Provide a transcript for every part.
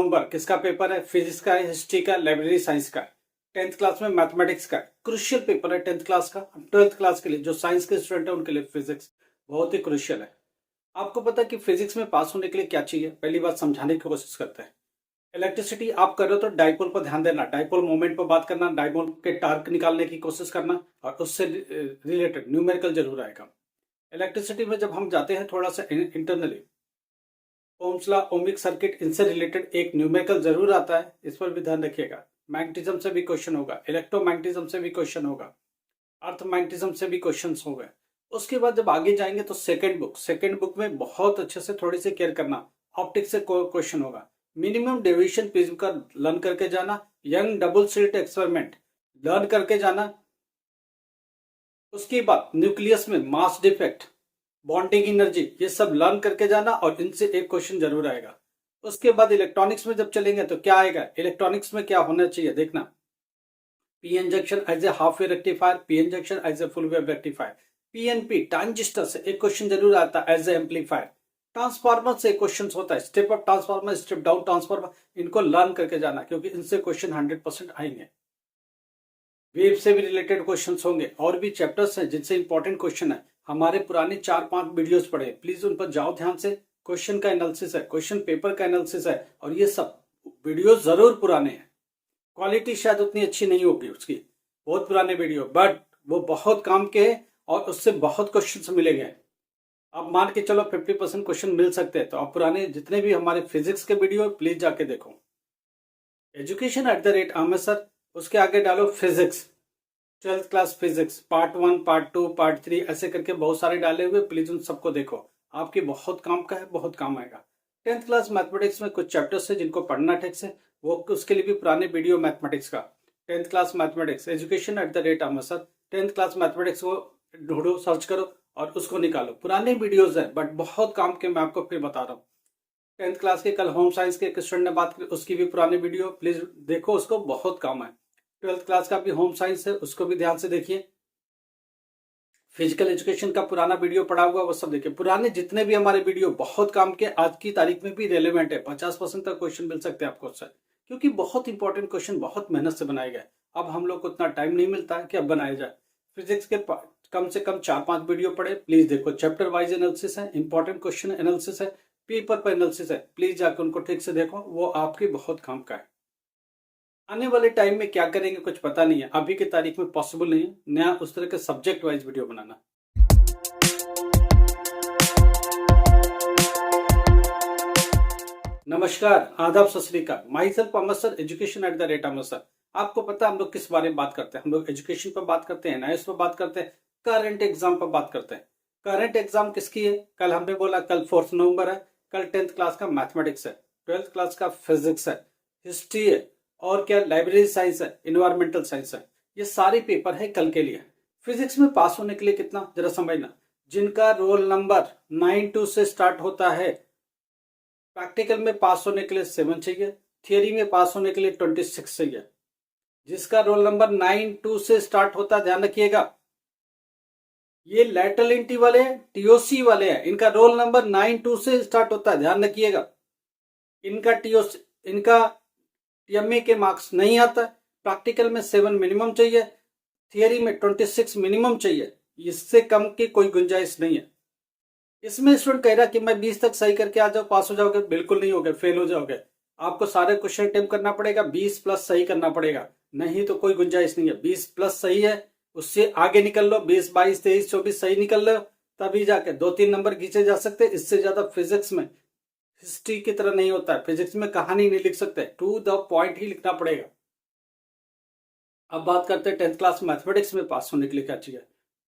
नवंबर किसका पेपर है? फिजिक्स का है, हिस्ट्री का, लाइब्रेरी साइंस का। 10th क्लास में मैथमेटिक्स का क्रुशियल पेपर है 10th क्लास का। 12th क्लास के लिए जो साइंस के स्टूडेंट है उनके लिए फिजिक्स बहुत ही क्रुशियल है। आपको पता है कि फिजिक्स में पास होने के लिए क्या चाहिए? पहली बात समझाने की कोशिश करते हैं। इलेक्ट्रिसिटी आप कर रहे हो तो डाइपोल पर ध्यान देना, डाइपोल मोमेंट पर बात करना, डाइपोल के टार्क निकालने की कोशिश करना और उससे रिलेटेड न्यूमेरिकल जरूर आएगा। इलेक्ट्रिसिटी में जब हम जाते हैं थोड़ा सा internally, Ohm's law, ohmic circuit, इनसे रिलेटेड एक न्यूमेरिकल जरूर आता है, इस पर भी ध्यान रखिएगा। मैग्नेटिज्म से भी क्वेश्चन होगा, इलेक्ट्रोमैग्नेटिज्म से भी क्वेश्चन होगा, अर्थ मैग्नेटिज्म से भी क्वेश्चन हो गए। उसके बाद जब आगे जाएंगे तो सेकेंड बुक में बहुत अच्छे से थोड़ी सी केयर करना, ऑप्टिक्स से क्वेश्चन होगा। मिनिमम डेविएशन प्रिज्म का लर्न करके जाना, young double slit experiment learn करके जाना। उसके बाद न्यूक्लियस में मास डिफेक्ट, बॉन्डिंग एनर्जी, ये सब लर्न करके जाना और इनसे एक क्वेश्चन जरूर आएगा। उसके बाद इलेक्ट्रॉनिक्स में जब चलेंगे तो क्या आएगा? इलेक्ट्रॉनिक्स में क्या होना चाहिए देखना, P N junction as a half wave rectifier, P N junction as a full wave rectifier, PNP transistor से एक क्वेश्चन जरूर आता है एज ए एम्पलीफायर। ट्रांसफार्मर से क्वेश्चन होता है, step up transformer, step down transformer, इनको लर्न करके जाना क्योंकि इनसे क्वेश्चन 100% आएंगे। वेव से भी रिलेटेड क्वेश्चंस होंगे और भी चैप्टर्स हैं जिनसे इंपॉर्टेंट क्वेश्चन है। हमारे पुराने 4-5 वीडियोस पढ़े, प्लीज उन पर जाओ ध्यान से। क्वेश्चन का एनालिसिस है, क्वेश्चन पेपर का एनालिसिस है और ये सब वीडियोस जरूर पुराने हैं। क्वालिटी शायद उतनी अच्छी नहीं होगी उसकी, बहुत पुराने वीडियो, बट वो बहुत काम के हैं और उससे बहुत क्वेश्चन मिलेंगे। अब मान के चलो 50% क्वेश्चन मिल सकते हैं, तो आप पुराने जितने भी हमारे फिजिक्स के वीडियो प्लीज जाके देखो। education@, आमिर सर, उसके आगे डालो physics, 12th class physics part 1, part 2, part 3, ऐसे करके बहुत सारे डाले हुए, प्लीज उन सबको देखो, आपके बहुत काम का है, बहुत काम आएगा। 10th क्लास मैथमेटिक्स में कुछ चैप्टर्स है जिनको पढ़ना ठीक से, वो उसके लिए भी पुराने वीडियो मैथमेटिक्स का, 10th class mathematics, education@, Aamir sir, 10th class mathematics को ढूंढो, सर्च करो और उसको निकालो। पुराने वीडियोज है बट बहुत काम के, मैं आपको फिर बता रहा हूँ। 10th क्लास के कल होम साइंस के एक स्टूडेंट ने बात की, उसकी भी पुरानी वीडियो प्लीज देखो, उसको बहुत काम है। 12th क्लास का भी होम साइंस है, उसको भी ध्यान से देखिए। फिजिकल एजुकेशन का पुराना वीडियो पड़ा हुआ, वो सब देखिए। पुराने जितने भी हमारे वीडियो बहुत काम के, आज की तारीख में भी रेलेवेंट है। 50% तक क्वेश्चन मिल सकते हैं आपको उससे, क्योंकि बहुत इंपॉर्टेंट क्वेश्चन बहुत मेहनत से बनाए गए। अब हम लोग को उतना टाइम नहीं मिलता है कि अब बनाया जाए। फिजिक्स के कम से कम 4-5 वीडियो पढ़े, प्लीज देखो। चैप्टर वाइज एनालिसिस है, इंपॉर्टेंट क्वेश्चन एनालिसिस है, पेपर पर एनालिसिस है, प्लीज जाकर उनको ठीक से देखो, वो आपके बहुत काम का है। आने वाले टाइम में क्या करेंगे कुछ पता नहीं है, अभी की तारीख में पॉसिबल नहीं है नया उस तरह के सब्जेक्ट वाइज वीडियो बनाना। नमस्कार, आदाब, सत श्री अकाल। My self Amar sir, education@, Amar sir. आपको पता है हम लोग किस बारे में बात करते हैं? हम लोग एजुकेशन पर बात करते हैं, एनआईएस पर बात करते हैं, करंट एग्जाम पर बात करते हैं। करंट एग्जाम किसकी है? कल हमने बोला कल 4 नवंबर है, कल 10th क्लास का मैथमेटिक्स है, 12th क्लास का फिजिक्स है, हिस्ट्री है और क्या लाइब्रेरी साइंस है, इन्वायरमेंटल साइंस है। ये सारे पेपर है कल के लिए। फिजिक्स में पास होने के लिए कितना जरा समझना, जिनका रोल नंबर 92 से स्टार्ट होता है, प्रैक्टिकल में पास होने के लिए 7 चाहिए, थियरी में पास होने के लिए 26 चाहिए। जिसका रोल नंबर 92 से स्टार्ट होता है, ध्यान रखिएगा, ये लैटरल एंट्री वाले हैं, टीओसी वाले हैं, इनका रोल नंबर 92 से स्टार्ट होता है, ध्यान रखिएगा। इनका टीओसी, इनका टीएमए के मार्क्स नहीं आता है। प्रैक्टिकल में 7 मिनिमम चाहिए, थियरी में 26 मिनिमम चाहिए, इससे कम की कोई गुंजाइश नहीं है। इसमें स्टूडेंट कह रहा कि मैं 20 तक सही करके आ जाओ, पास हो जाओगे, बिल्कुल नहीं होगे, फेल हो जाओगे। आपको सारे क्वेश्चन अटेम्प्ट करना पड़ेगा, 20 प्लस सही करना पड़ेगा, नहीं तो कोई गुंजाइश नहीं है। 20 प्लस सही है, उससे आगे निकल लो, 20, 22, 23, 24 सही निकल लो, तभी जाके 2-3 नंबर खींचे जा सकते। इससे ज्यादा फिजिक्स में हिस्ट्री की तरह नहीं होता है, फिजिक्स में कहानी नहीं लिख सकते, टू द पॉइंट ही लिखना पड़ेगा। अब बात करते हैं 10th क्लास मैथमेटिक्स में पास होने के लिए क्या चाहिए।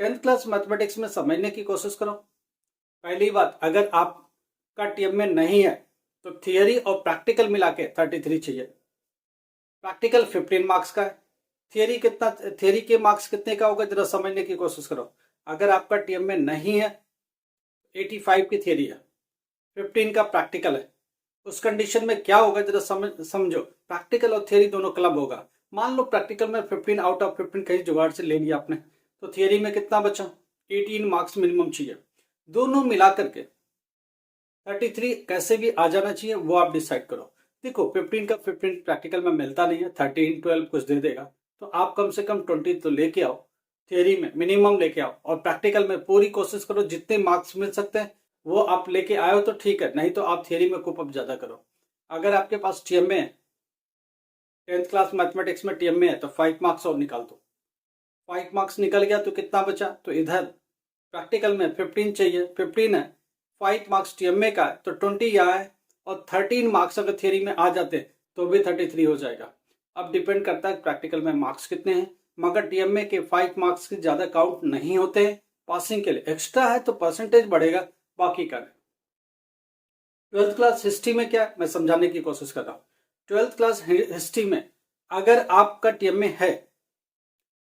10th क्लास मैथमेटिक्स में समझने की कोशिश करो। पहली बात, अगर आपका टीएमए नहीं है तो थियरी और प्रैक्टिकल मिला के 33 चाहिए। प्रैक्टिकल 15 मार्क्स का है, थियरी कितना, थियरी के मार्क्स कितने का होगा जरा समझने की कोशिश करो। अगर आपका टीएमए नहीं है, 85 की थियरी है, 15 का प्रैक्टिकल है, उस कंडीशन में क्या होगा जरा समझो। प्रैक्टिकल और थियरी दोनों क्लब होगा। मान लो प्रैक्टिकल में 15 आउट ऑफ 15 कहीं जुगाड़ से ले लिया आपने, तो थियरी में कितना बचा? 18 मार्क्स मिनिमम चाहिए। दोनों मिला करके 33 कैसे भी आ जाना चाहिए, वो आप डिसाइड करो। देखो 15 का 15 प्रैक्टिकल में मिलता नहीं है, 13 12 कुछ दे देगा, तो आप कम से कम 20 तो लेके आओ, थियरी में मिनिमम लेके आओ, और प्रैक्टिकल में पूरी कोशिश करो जितने मार्क्स मिल सकते हैं वो आप लेके आए तो ठीक है, नहीं तो आप थियरी में कोप अप ज्यादा करो। अगर आपके पास टीएमए है, 10th क्लास मैथमेटिक्स में टीएमए है, तो 5 मार्क्स और निकाल दो। 5 मार्क्स निकल गया तो कितना बचा, तो इधर प्रैक्टिकल में 15 चाहिए, 15 है, 5 मार्क्स टीएमए का है तो 20 यहाँ है, और 13 मार्क्स अगर थियरी में आ जाते तो भी 33 हो जाएगा। अब डिपेंड करता है प्रैक्टिकल में मार्क्स कितने हैं, मगर टीएमए के 5 मार्क्स के ज़्यादा काउंट नहीं होते हैं पासिंग के लिए, एक्स्ट्रा है तो परसेंटेज बढ़ेगा, बाकी का नहीं। 12th क्लास हिस्ट्री में क्या है मैं समझाने की कोशिश कर रहा हूँ। 12th क्लास हिस्ट्री में अगर आपका टीएमए है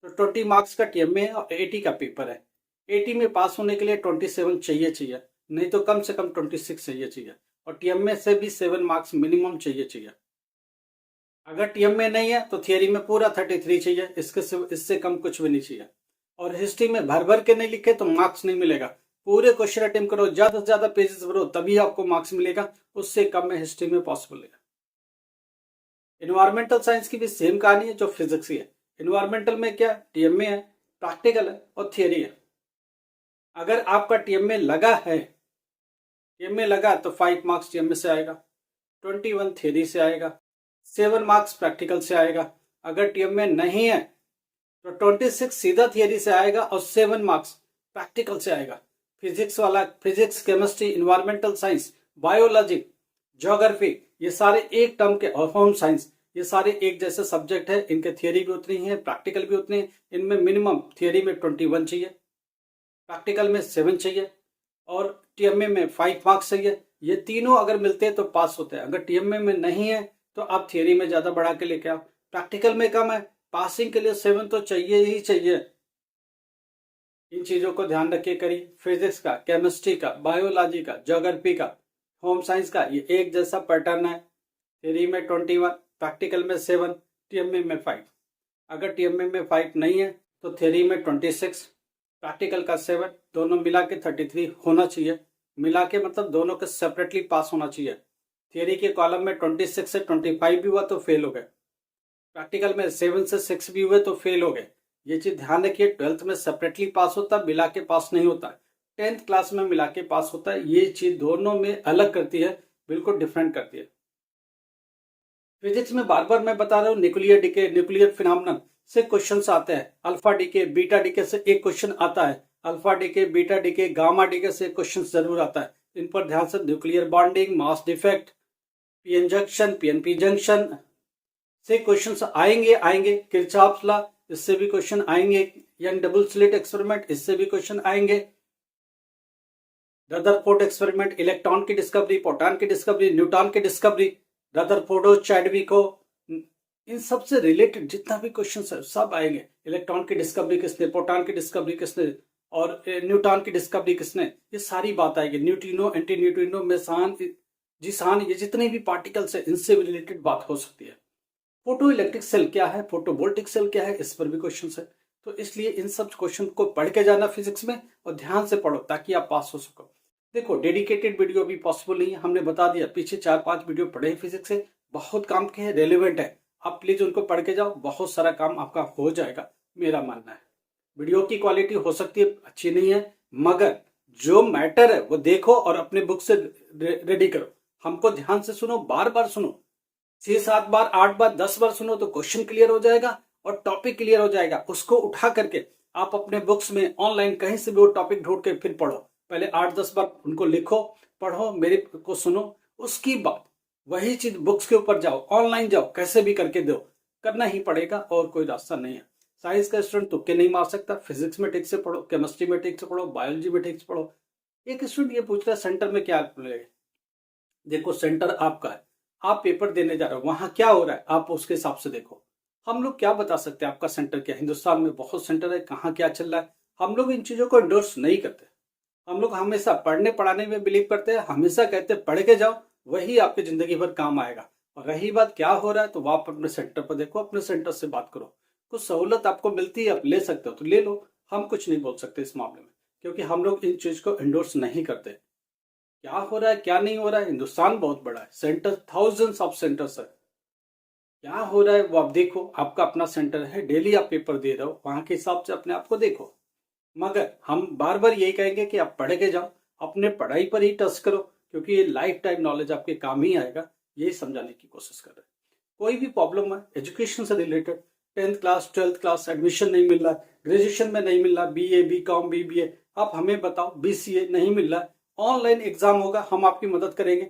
तो 20 मार्क्स का टीएमए है और 80 का पेपर है। 80 में पास होने के लिए 27 चाहिए, नहीं तो कम से कम 26 चाहिए, और टीएमए से भी 7 मार्क्स मिनिमम चाहिए। अगर टीएमए नहीं है तो थियरी में पूरा 33 चाहिए, इससे कम कुछ भी नहीं चाहिए। और हिस्ट्री में भर भर के नहीं लिखे तो मार्क्स नहीं मिलेगा, पूरे क्वेश्चन अटेम्प्ट करो, ज्यादा से ज्यादा पेजेस भरो, तभी आपको मार्क्स मिलेगा, उससे कम में हिस्ट्री में पॉसिबल है। इन्वायरमेंटल साइंस की भी सेम कहानी है जो फिजिक्स की है। इन्वायरमेंटल में क्या, टीएमए है, प्रैक्टिकल है और थियरी है। अगर आपका टीएमए लगा है, टीएमए लगा तो 5 मार्क्स टीएमए से आएगा, 21 थियरी से आएगा, 7 मार्क्स प्रैक्टिकल से आएगा। अगर टीएमए नहीं है तो 26 सीधा थियरी से आएगा और 7 मार्क्स प्रैक्टिकल से आएगा। फिजिक्स वाला physics, chemistry, environmental science, biology, geography, ये सारे एक टर्म के, और होम साइंस, ये सारे एक जैसे सब्जेक्ट है, इनके थियरी भी उतनी है, प्रैक्टिकल भी उतनी है। इनमें मिनिमम थियरी में 21 चाहिए, प्रैक्टिकल में 7 चाहिए, और टीएमए में 5 मार्क्स चाहिए। ये तीनों अगर मिलते हैं तो पास होते हैं। अगर टीएमए में नहीं है तो आप थियरी में ज्यादा बढ़ा के लेके आओ, प्रैक्टिकल में कम है, पासिंग के लिए 7 तो चाहिए ही चाहिए। इन चीजों को ध्यान रखिए, करिए। फिजिक्स का, केमिस्ट्री का, बायोलॉजी का, ज्योग्राफी का, होम साइंस का, ये एक जैसा पैटर्न है। थियरी में 21, प्रैक्टिकल में 7, टीएमए में 5। अगर टीएमए में 5 नहीं है तो थियरी में 26, प्रैक्टिकल का 7, दोनों मिला के 33 होना चाहिए। मिला के मतलब दोनों के सेपरेटली पास होना चाहिए। थियरी के कॉलम में 26 से 25 भी हुआ तो फेल हो गए, प्रैक्टिकल में 7 से 6 भी हुए तो फेल हो गए। ये चीज ध्यान रखिए, 12th में सेपरेटली पास होता है, मिला के पास नहीं होता है। 10th क्लास में मिला के पास होता है। ये चीज दोनों में अलग करती है, बिल्कुल डिफरेंट करती है। फिजिक्स में बार बार मैं बता रहा हूँ, न्यूक्लियर डिके, न्यूक्लियर फिनोमेनन से क्वेश्चंस आते हैं। अल्फा डीके, बीटा डीके से एक क्वेश्चन आता है। Alpha decay, beta decay, gamma decay से क्वेश्चन जरूर आता है। इन पर ध्यान से, nuclear bonding, mass defect, PN junction, PNP junction से क्वेश्चंस आएंगे। किरचॉफ्स लॉ, इससे भी क्वेश्चन आएंगे। यंग डबल स्लिट एक्सपेरिमेंट, इससे भी क्वेश्चन आएंगे। रदरफोर्ड एक्सपेरिमेंट, इलेक्ट्रॉन की डिस्कवरी, प्रोटॉन की डिस्कवरी, न्यूट्रॉन की डिस्कवरी, रदरफोर्डो, चैडविको, इन सब से रिलेटेड जितना भी क्वेश्चन है सब आएंगे। इलेक्ट्रॉन की डिस्कवरी किसने, प्रोटॉन की डिस्कवरी किसने, और न्यूट्रॉन की डिस्कवरी किसने, ये सारी बात आएगी। न्यूट्रिनो, एंटी न्यूट्रिनो, मेसान, जिसान, ये जितने भी पार्टिकल्स है इनसे रिलेटेड बात हो सकती है। फोटो इलेक्ट्रिक सेल क्या है, फोटोवोल्टिक सेल क्या है, इस पर भी क्वेश्चन है। तो इसलिए इन सब क्वेश्चन को पढ़ के जाना फिजिक्स में, और ध्यान से पढ़ो ताकि आप पास हो सको। देखो, डेडिकेटेड वीडियो भी पॉसिबल नहीं है, हमने बता दिया। पीछे 4-5 वीडियो पढ़े हैं फिजिक्स से, बहुत काम के हैं, रेलिवेंट है। आप प्लीज उनको पढ़ के जाओ, बहुत सारा काम आपका हो जाएगा, मेरा मानना है। वीडियो की क्वालिटी हो सकती है अच्छी नहीं है, मगर जो मैटर है वो देखो और अपने बुक से रेडी करो। हमको ध्यान से सुनो, बार बार सुनो, 6-7 बार, 8 बार, 10 बार सुनो तो क्वेश्चन क्लियर हो जाएगा और टॉपिक क्लियर हो जाएगा। उसको उठा करके आप अपने बुक्स में, ऑनलाइन कहीं से भी वो टॉपिक ढूंढ के फिर पढ़ो। पहले 8-10 बार उनको लिखो, पढ़ो, मेरे को सुनो, उसकी बाद वही चीज बुक्स के ऊपर जाओ, ऑनलाइन जाओ, कैसे भी करके दो, करना ही पड़ेगा और कोई रास्ता नहीं है। साइंस का स्टूडेंट तुक्के नहीं मार सकता। फिजिक्स में ठीक से पढ़ो, केमिस्ट्री में ठीक से पढ़ो, बायोलॉजी में ठीक से पढ़ो। एक स्टूडेंट ये पूछ रहा है सेंटर में क्या मिलेगा। देखो, सेंटर आपका है, आप पेपर देने जा रहे हो, वहां क्या हो रहा है आप उसके हिसाब से देखो। हम लोग क्या बता सकते हैं आपका सेंटर क्या है। हिंदुस्तान में बहुत सेंटर है, कहाँ क्या चल रहा है, हम लोग इन चीजों को इंडोर्स नहीं करते। हम लोग हमेशा पढ़ने पढ़ाने में बिलीव करते हैं, हमेशा कहते हैं पढ़ के जाओ, वही आपकी जिंदगी भर काम आएगा। और रही बात क्या हो रहा है, तो आप अपने सेंटर पर देखो, अपने सेंटर से बात करो। कुछ सहूलत आपको मिलती है, आप ले सकते हो तो ले लो, हम कुछ नहीं बोल सकते इस मामले में, क्योंकि हम लोग इन चीज को इंडोर्स नहीं करते। क्या हो रहा है क्या नहीं हो रहा है, हिंदुस्तान बहुत बड़ा है, सेंटर थाउजेंड्स ऑफ सेंटर्स है। क्या हो रहा है वो आप देखो, आपका अपना सेंटर है, डेली आप पेपर दे रहे हो, वहां के हिसाब से अपने आप को देखो। मगर हम बार बार यही कहेंगे कि आप पढ़ के जाओ, अपने पढ़ाई पर ही टच करो, क्योंकि ये लाइफ टाइम नॉलेज आपके काम ही आएगा। यही समझाने की कोशिश कर रहे हैं। कोई भी प्रॉब्लम है एजुकेशन से related, 10th class 12th class admission नहीं मिल रहा है, ग्रेजुएशन में नहीं मिल रहा, BA BCom BBA, आप हमें बताओ, BCA नहीं मिल रहा है, ऑनलाइन एग्जाम होगा, हम आपकी मदद करेंगे।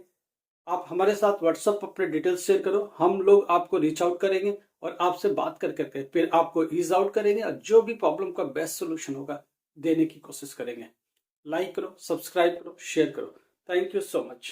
आप हमारे साथ व्हाट्सएप पर अपने डिटेल्स शेयर करो, हम लोग आपको रीच आउट करेंगे और आपसे बात कर करके फिर आपको ईज आउट करेंगे, और जो भी प्रॉब्लम का बेस्ट सोल्यूशन होगा देने की कोशिश करेंगे। लाइक करो, सब्सक्राइब करो, शेयर करो। Thank you so much.